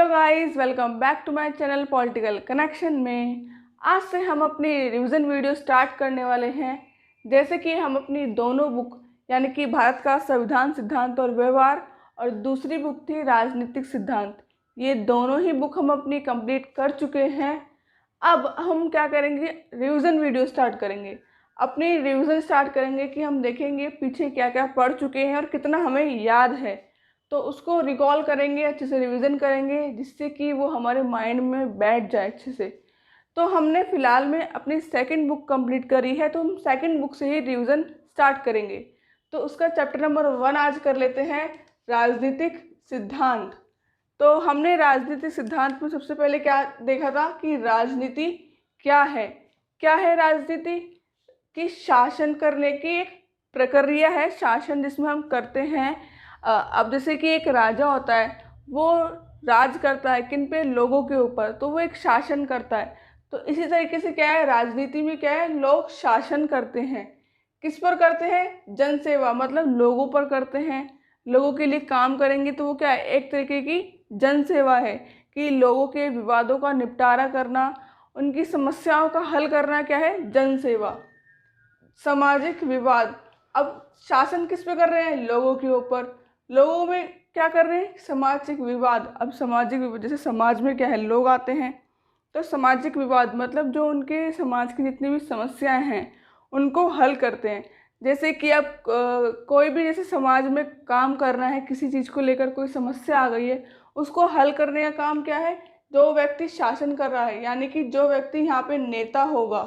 Guys, welcome back to my channel political connection में। आज से हम अपनी रिवीजन वीडियो स्टार्ट करने वाले हैं। जैसे कि हम अपनी दोनों बुक यानी कि भारत का संविधान सिद्धांत और व्यवहार और दूसरी बुक थी राजनीतिक सिद्धांत, ये दोनों ही बुक हम अपनी कंप्लीट कर चुके हैं। अब हम क्या करेंगे, रिवीजन वीडियो स्टार्ट करेंगे। अपनी रिवीजन स्टार्ट करेंगे कि हम देखेंगे पीछे क्या क्या पढ़ चुके हैं और कितना हमें याद है, तो उसको रिकॉल करेंगे, अच्छे से रिवीजन करेंगे जिससे कि वो हमारे माइंड में बैठ जाए अच्छे से। तो हमने फ़िलहाल में अपनी सेकंड बुक कंप्लीट करी है, तो हम सेकंड बुक से ही रिवीजन स्टार्ट करेंगे। तो उसका चैप्टर नंबर 1 आज कर लेते हैं, राजनीतिक सिद्धांत। तो हमने राजनीतिक सिद्धांत में सबसे पहले क्या देखा था कि राजनीति क्या है। क्या है राजनीति? कि शासन करने की एक प्रक्रिया है, शासन जिसमें हम करते हैं। अब जैसे कि एक राजा होता है, वो राज करता है किन पे, लोगों के ऊपर, तो वो एक शासन करता है। तो इसी तरीके से क्या है, राजनीति में क्या है, लोग शासन करते हैं। किस पर करते हैं? जनसेवा, मतलब लोगों पर करते हैं। लोगों के लिए काम करेंगे तो वो क्या है, एक तरीके की जनसेवा है कि लोगों के विवादों का निपटारा करना, उनकी समस्याओं का हल करना क्या है, जनसेवा। सामाजिक विवाद, अब शासन किस पे कर रहे हैं, लोगों के ऊपर। लोगों में क्या कर रहे हैं, सामाजिक विवाद। अब सामाजिक विवाद, जैसे समाज में क्या है, लोग आते हैं, तो सामाजिक विवाद मतलब जो उनके समाज की जितनी भी समस्याएं हैं उनको हल करते हैं। जैसे कि अब कोई भी जैसे समाज में काम करना है, किसी चीज़ को लेकर कोई समस्या आ गई है, उसको हल करने का काम क्या है, जो व्यक्ति शासन कर रहा है यानी कि जो व्यक्ति यहाँ पे नेता होगा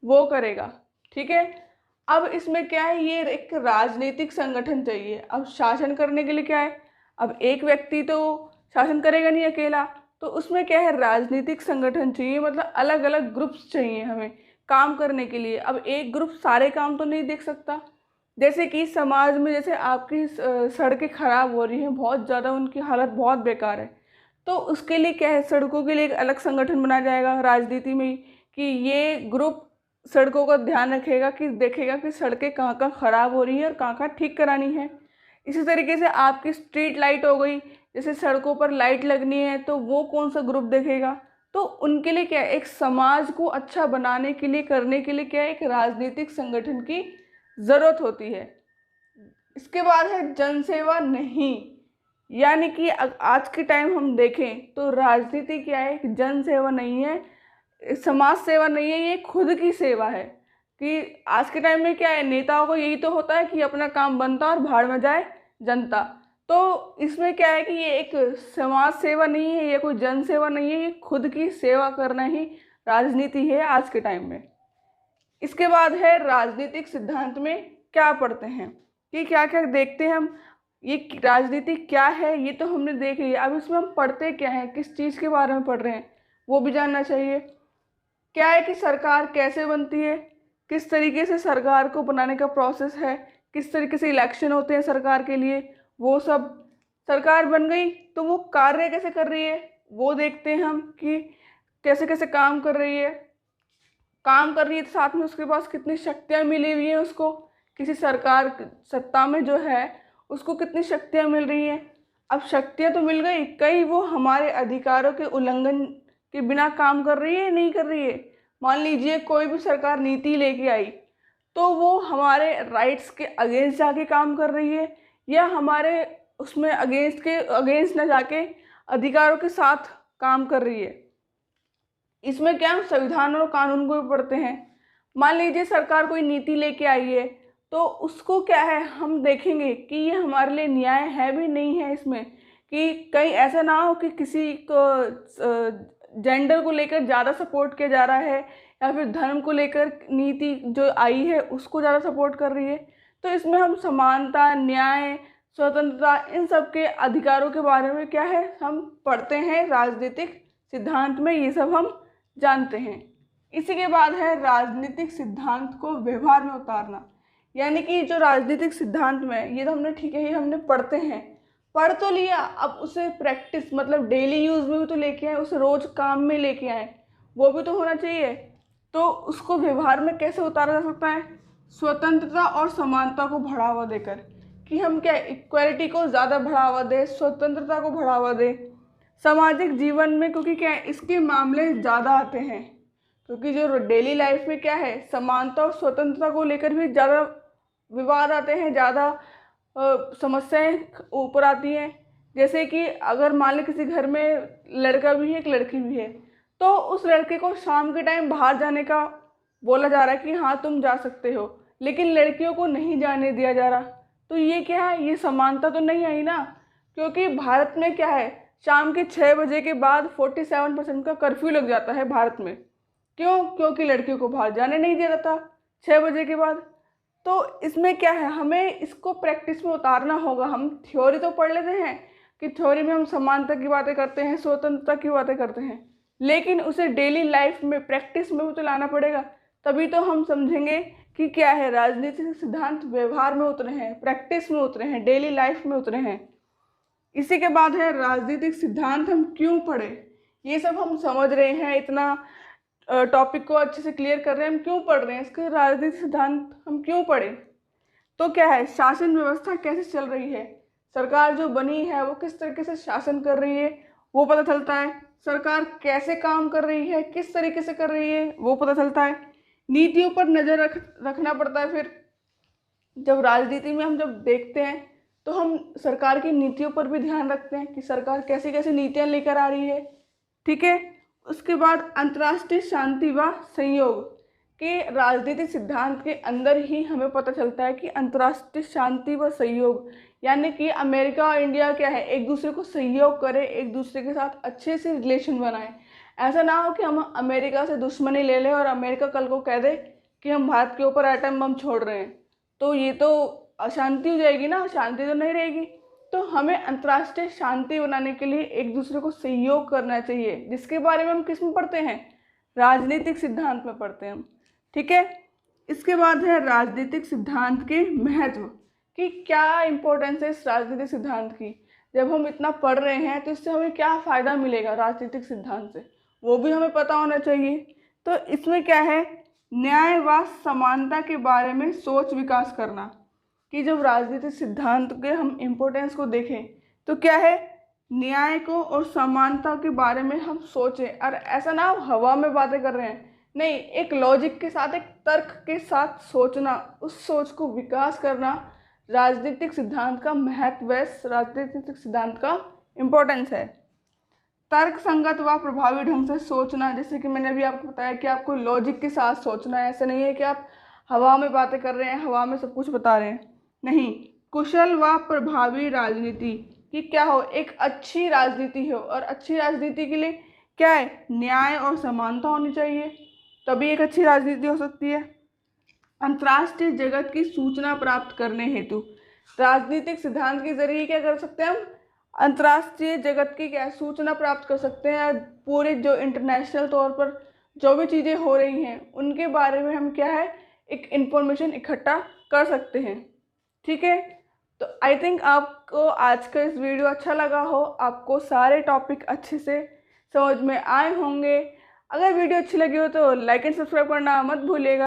वो करेगा। ठीक है। अब इसमें क्या है, ये एक राजनीतिक संगठन चाहिए। अब शासन करने के लिए क्या है, अब एक व्यक्ति तो शासन करेगा नहीं अकेला, तो उसमें क्या है, राजनीतिक संगठन चाहिए, मतलब अलग अलग ग्रुप्स चाहिए हमें काम करने के लिए। अब एक ग्रुप सारे काम तो नहीं देख सकता। जैसे कि समाज में जैसे आपकी सड़कें खराब हो रही हैं बहुत ज़्यादा, उनकी हालत बहुत बेकार है, तो उसके लिए क्या है, सड़कों के लिए एक अलग संगठन बनाया जाएगा राजनीति में ही, कि ये ग्रुप सड़कों का ध्यान रखेगा, कि देखेगा कि सड़कें कहाँ कहाँ ख़राब हो रही हैं और कहाँ कहाँ ठीक करानी है। इसी तरीके से आपकी स्ट्रीट लाइट हो गई, जैसे सड़कों पर लाइट लगनी है, तो वो कौन सा ग्रुप देखेगा। तो उनके लिए क्या है, एक समाज को अच्छा बनाने के लिए, करने के लिए क्या है, एक राजनीतिक संगठन की ज़रूरत होती है। इसके बाद है जनसेवा नहीं, यानी कि आज के टाइम हम देखें तो राजनीति क्या है, जनसेवा नहीं है, समाज सेवा नहीं है, ये खुद की सेवा है। कि आज के टाइम में क्या है, नेताओं को यही तो होता है कि अपना काम बनता और भाड़ में जाए जनता। तो इसमें क्या है कि ये एक समाज सेवा नहीं है, ये कोई जन सेवा नहीं है, ये खुद की सेवा करना ही राजनीति है आज के टाइम में। इसके बाद है राजनीतिक सिद्धांत में क्या पढ़ते हैं, कि क्या क्या देखते हैं हम। ये राजनीति क्या है ये तो हमने देख लिया, अब इसमें हम पढ़ते क्या हैं, किस चीज़ के बारे में पढ़ रहे हैं वो भी जानना चाहिए। क्या है कि सरकार कैसे बनती है, किस तरीके से सरकार को बनाने का प्रोसेस है, किस तरीके से इलेक्शन होते हैं सरकार के लिए, वो सब। सरकार बन गई तो वो कार्य कैसे कर रही है वो देखते हैं हम, कि कैसे कैसे काम कर रही है। काम कर रही है तो साथ में उसके पास कितनी शक्तियाँ मिली हुई हैं उसको, किसी सरकार सत्ता में जो है उसको कितनी शक्तियाँ मिल रही हैं। अब शक्तियाँ तो मिल गई, कई वो हमारे अधिकारों के उल्लंघन के बिना काम कर रही है, नहीं कर रही है। मान लीजिए कोई भी सरकार नीति लेके आई, तो वो हमारे राइट्स के अगेंस्ट जाके काम कर रही है, या हमारे उसमें अगेंस्ट ना जाके अधिकारों के साथ काम कर रही है। इसमें क्या, हम संविधान और कानून को भी पढ़ते हैं। मान लीजिए सरकार कोई नीति लेके आई है, तो उसको क्या है, हम देखेंगे कि ये हमारे लिए न्याय है भी नहीं है इसमें, कि कहीं ऐसा ना हो कि किसी को जेंडर को लेकर ज़्यादा सपोर्ट किया जा रहा है, या फिर धर्म को लेकर नीति जो आई है उसको ज़्यादा सपोर्ट कर रही है। तो इसमें हम समानता, न्याय, स्वतंत्रता, इन सब के अधिकारों के बारे में क्या है, हम पढ़ते हैं राजनीतिक सिद्धांत में, ये सब हम जानते हैं। इसी के बाद है राजनीतिक सिद्धांत को व्यवहार में उतारना, यानी कि जो राजनीतिक सिद्धांत में, ये तो हमने ठीक है, ये हमने पढ़ते हैं, पढ़ तो लिया, अब उसे प्रैक्टिस मतलब डेली यूज़ में भी तो लेके आए, उसे रोज काम में लेके आए, वो भी तो होना चाहिए। तो उसको व्यवहार में कैसे उतारा जा सकता है, स्वतंत्रता और समानता को बढ़ावा देकर, कि हम क्या इक्वालिटी को ज़्यादा बढ़ावा दें, स्वतंत्रता को बढ़ावा दें सामाजिक जीवन में, क्योंकि क्या है इसके मामले ज़्यादा आते हैं। क्योंकि जो डेली लाइफ में क्या है समानता और स्वतंत्रता को लेकर भी ज़्यादा विवाद आते हैं, ज़्यादा समस्याएं ऊपर आती हैं। जैसे कि अगर मान लें किसी घर में लड़का भी है एक लड़की भी है, तो उस लड़के को शाम के टाइम बाहर जाने का बोला जा रहा है कि हाँ तुम जा सकते हो, लेकिन लड़कियों को नहीं जाने दिया जा रहा। तो ये क्या है, ये समानता तो नहीं आई ना। क्योंकि भारत में क्या है शाम के 6 बजे के बाद 47% का कर्फ्यू लग जाता है भारत में। क्यों? क्योंकि लड़कियों को बाहर जाने नहीं दे रहा था 6 बजे के बाद। तो इसमें क्या है, हमें इसको प्रैक्टिस में उतारना होगा। हम थ्योरी तो पढ़ लेते हैं कि थ्योरी में हम समानता की बातें करते हैं, स्वतंत्रता की बातें करते हैं, लेकिन उसे डेली लाइफ में प्रैक्टिस में भी तो लाना पड़ेगा। तभी तो हम समझेंगे कि क्या है राजनीतिक सिद्धांत व्यवहार में उतरे हैं, प्रैक्टिस में उतरे हैं, डेली लाइफ में उतरे हैं। इसी के बाद है राजनीतिक सिद्धांत हम क्यों पढ़े। ये सब हम समझ रहे हैं, इतना टॉपिक को अच्छे से क्लियर कर रहे हैं, हम क्यों पढ़ रहे हैं, इसके राजनीतिक सिद्धांत हम क्यों पढ़े। तो क्या है शासन व्यवस्था कैसे चल रही है, सरकार जो बनी है वो किस तरीके से शासन कर रही है वो पता चलता है। सरकार कैसे काम कर रही है, किस तरीके से कर रही है वो पता चलता है। नीतियों पर नज़र रखना पड़ता है। फिर जब राजनीति में हम जब देखते हैं तो हम सरकार की नीतियों पर भी ध्यान रखते हैं कि सरकार कैसी कैसी नीतियाँ लेकर आ रही है। ठीक है। उसके बाद अंतर्राष्ट्रीय शांति व सहयोग के राजनीतिक सिद्धांत के अंदर ही हमें पता चलता है कि अंतर्राष्ट्रीय शांति व सहयोग यानी कि अमेरिका और इंडिया क्या है एक दूसरे को सहयोग करे, एक दूसरे के साथ अच्छे से रिलेशन बनाए। ऐसा ना हो कि हम अमेरिका से दुश्मनी ले लें और अमेरिका कल को कह दे कि हम भारत के ऊपर एटम बम छोड़ रहे हैं, तो ये तो अशांति हो जाएगी ना, शांति तो नहीं रहेगी। तो हमें अंतर्राष्ट्रीय शांति बनाने के लिए एक दूसरे को सहयोग करना चाहिए, जिसके बारे में हम किस में पढ़ते हैं, राजनीतिक सिद्धांत में पढ़ते हैं हम। ठीक है। इसके बाद है राजनीतिक सिद्धांत के महत्व कि क्या इम्पोर्टेंस है इस राजनीतिक सिद्धांत की। जब हम इतना पढ़ रहे हैं तो इससे हमें क्या फ़ायदा मिलेगा राजनीतिक सिद्धांत से, वो भी हमें पता होना चाहिए। तो इसमें क्या है न्याय व समानता के बारे में सोच विकास करना, कि जब राजनीतिक सिद्धांत के हम इम्पोर्टेंस को देखें तो क्या है न्याय को और समानता के बारे में हम सोचें। और ऐसा ना हवा में बातें कर रहे हैं, नहीं, एक लॉजिक के साथ, एक तर्क के साथ सोचना, उस सोच को विकास करना राजनीतिक सिद्धांत का महत्व है, राजनीतिक सिद्धांत का इम्पोर्टेंस है। तर्क संगत व प्रभावी ढंग से सोचना, जैसे कि मैंने अभी आपको बताया कि आपको लॉजिक के साथ सोचना है। ऐसा नहीं है कि आप हवा में बातें कर रहे हैं, हवा में सब कुछ बता रहे हैं, नहीं। कुशल व प्रभावी राजनीति कि क्या हो, एक अच्छी राजनीति हो, और अच्छी राजनीति के लिए क्या है न्याय और समानता होनी चाहिए, तभी एक अच्छी राजनीति हो सकती है। अंतर्राष्ट्रीय जगत की सूचना प्राप्त करने हेतु राजनीतिक सिद्धांत के जरिए क्या कर सकते हैं हम, अंतर्राष्ट्रीय जगत की क्या सूचना प्राप्त कर सकते हैं। पूरे जो इंटरनेशनल तौर पर जो भी चीज़ें हो रही हैं उनके बारे में हम क्या है एक इन्फॉर्मेशन इकट्ठा कर सकते हैं। ठीक है। तो आई थिंक आपको आज का इस वीडियो अच्छा लगा हो, आपको सारे टॉपिक अच्छे से समझ में आए होंगे। अगर वीडियो अच्छी लगी हो तो लाइक एंड सब्सक्राइब करना मत भूलिएगा।